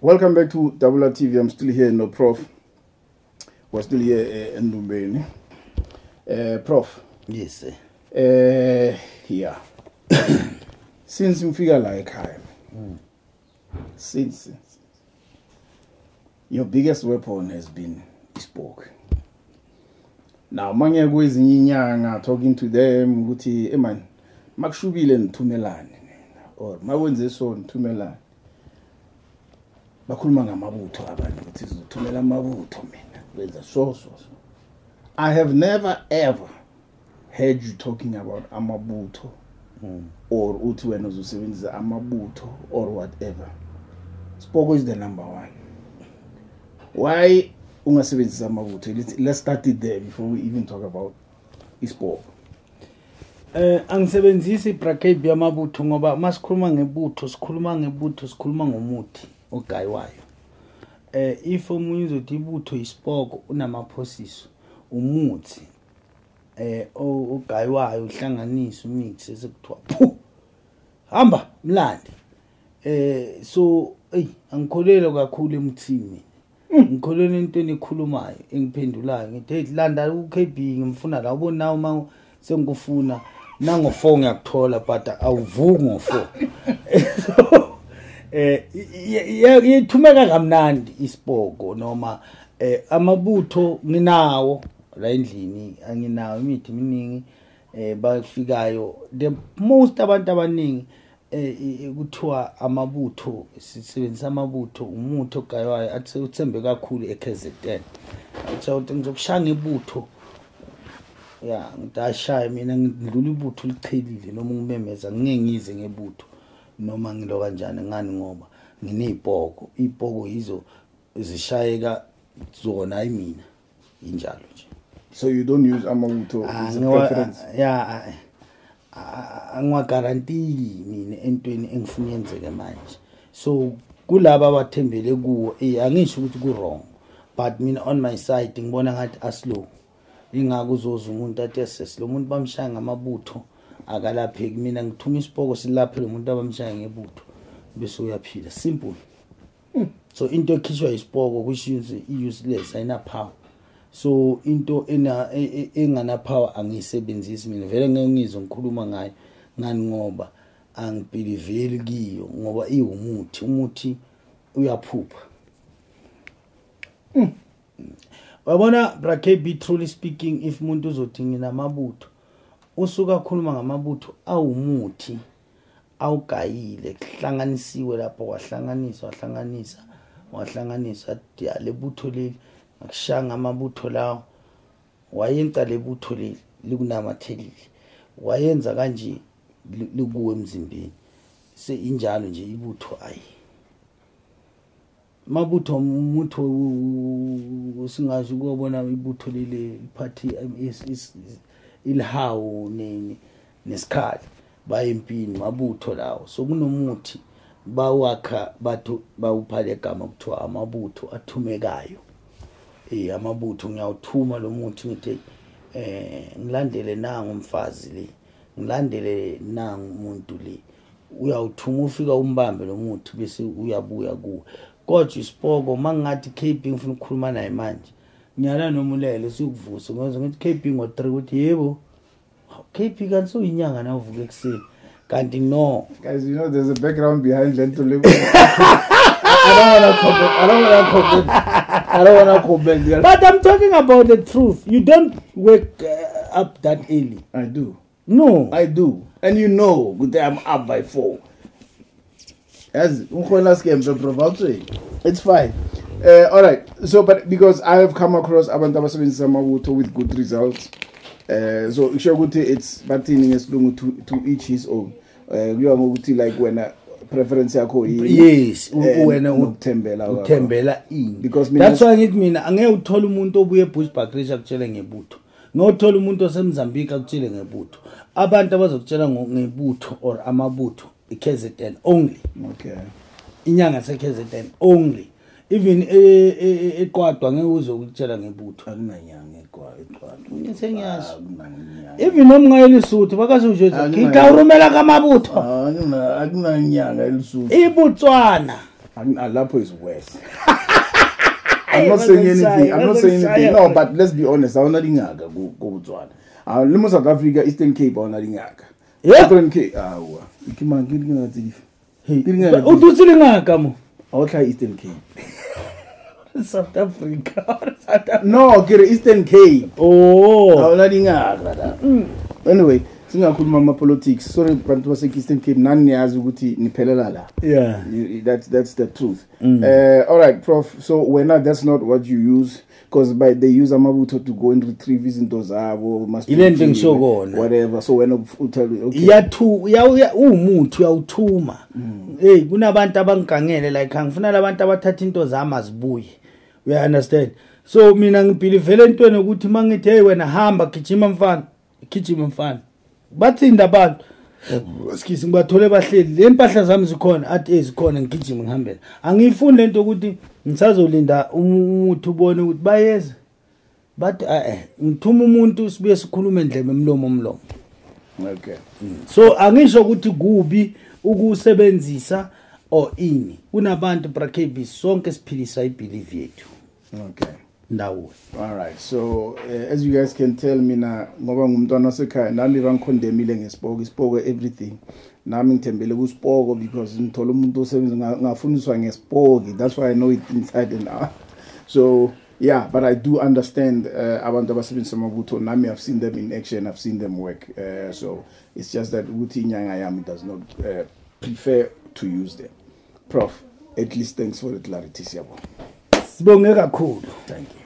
Welcome back to Double TV. I'm still here, no Prof. We're still here in Dumbeni. Prof. Yes, sir. Yeah. Since you figure like him, since your biggest weapon has been spoke. Now, manye kwezinye inyanga talking to them ukuthi man makushubile nithumelane or mawenze so nithumelane. Bakhuluma ngamabutho abantu ukuthi sizothumela amabutho mina benza so. I have never ever heard you talking about amabutho or uthi wena uzosebenzisa amabutho or whatever. Spoko is the number one. Why ungasebenzisa amabutho? Let's start it there before we even talk about ispoko. Angisebenzisi bracket yamabutho ngoba masikhuluma ngebutho sikhuluma ngomuthi ogayiwayo. If umuntu uzothi ibutho ispoko unamaphosiso umuthi ogayiwayo uhlanganisa umix esekuthiwa phu hamba mlandi. So angikholelo kakhulu emuthini. Ngikholelo into enikhulumayo engiphendulayo ngithi hey landa uKB ngimfuna la ubona uma sengikufuna nango 4 ngiyakuthola but awuvuki ngo4. Yithumeka kamnandi isipoko noma amabutho nginawo la endlini anginawo imithi eminingi bafikayo the most abantu abaningi kuthiwa amabutho sisebenzisa amabutho umuthi ogayiwayo athi uthembe kakhulu eKZN athi ukuthi ngizokushaya ngebutho ya ngidashaya mina ngidlula ibutho lichelile noma ngimemeza ngeke ngize ngebutho noma ngilo kanjani ngani ngoba nginezipoko ipoko yizo zishayeka zona imina injalo nje. So you don't use amabutho as a preference? Yeah, angwa guarantee mina entweni engifuna yenzeke manje. So kulabo abathembele kuwo angisho ukuthi ku wrong but mina on my side ngibona ngathi aslow ingako uzoza umuntu athi lo muntu bamshaya ngamabutho akalapheki mina ngithuma isipoko silaphe lo muntu abamshaya ngebutho bese uyaphila simple. So into ekhishwa isipoko kusho useless ayina power. So into engana power angisebenzisi mina vele ngeke ngizwe ngikhuluma ngayo ngani ngoba angibeliveli kiyo ngoba umuthi uyaphupha. Wabona bracket be truly speaking if umuntu uzothi ngina amabutho usuka khuluma ngamabutho awumuthi awugayile kuhlanganisiwe lapho wahlanganisa lebutho leli akushanga amabutho lawo wayenza lebutho leli likunamathelile wayenza kanje likuwe emzimbeni se injalo nje ibutho mabutho umuntu singazi ukubona ibutho leli iphathi ilhawu nesikhali bayempini mabutho lawo so kunomuthi bawakha bathu bawuphale igama kuthiwa amabutho athumekayo. Amabutho ngiyawuthuma lo muthi ngithi ngilandele nangu umfazi le ngilandele nangu umuntu le uyawuthuma ufika umbambe lo muthi bese uyabuya kuwe kodwa isipoko mangathi KB ngifuna ukukhuluma naye manje nyala nomulele sikuvusa ngoba ngithi KB ngo3 uthi yebo KB kanti uyinyanga na uvuka ekseni kanti no guys you know there's a background behind that to live. I don't want to comment. But I'm talking about the truth. You don't wake up that early. I do. No. I do. And you know, I'm up by 4. It's fine. All right. So, but because I have come across abantu abasebenzisa amabutho with good results. So, it's batting to each his own. You are like when preference yakho yes wena uthembela because that's why ngithi mina angeke uthola umuntu obuye eBushbuck Reach akutshele ngebutho ngothola umuntu osemzambika akutshele ngebutho abantu abazokutshela ngebutho or amabutho iKZN only. Okay. Inyanga seKZN only even eqwadwa ngeke uzokutshela ngebutho akunanyanga eqwadwa ngisengiyazi even nomngayeli isuthu bakasho ngita urumela kamabutho akunanyanga elisuthu iBotswana Lapho is worse. I'm not saying anything. I'm not saying anything. No, but let's be honest. I don't know go Botswana. Limo South Africa, Eastern Cape, I don't know. Yeah. Eastern Cape. Ikima ngidinga ngathi. Hey, udutsile ngaka mo. Awutla Eastern Cape. South Africa. No, get Eastern Cape. Oh. Awuladingaka. Anyway, singakhuluma ama politics. Sorry, bantu base Eastern Cape nani niyazi ukuthi niphelela la. Yeah. That's the truth. All right, Prof. So that's not what you use, because they use amabutho to go and retrieve izinto zabo, whatever. So when okay. Umuthi uyawuthuma. Hey, kunabantu abangigangele like angifuna labantu abathatha into zami azibuye. You understand? So mina ngibhilivele entweni ukuthi mangithi hey wena hamba gijima mfana. Bathinda abantu. Skisi ngibathole bahleli. Le mpahla zami zikhona athi ezikhona ngigijima ngihambela. Angifuni lento ukuthi ngisazolinda umuthi ubone ukuthi bayeza. But ngithuma umuntu sibuye sikhulume ndlebe umlomo. Okay. So angisho ukuthi kubi ukusebenzisa or ini. Kunabantu brakhebi sonke siphilisa ibelief yethu. Okay. Ndawo. All right. So as you guys can tell me na ngoba ngumntwana wasekhaya nami rangkhondemile ngesipoko everything. Nami ngithembele kusipoko because ngithola umuntu osebenza ngafundiswa ngesipoko. That's why I know it inside and out. So yeah, but I do understand abantu abasebenza amabutho nami I've seen them in action, I've seen them work. So it's just that ukuthi inyanga yami does not prefer to use them. Prof, at least thanks for the clarity, siyabonga. Sibonge kakhulu. Thank you.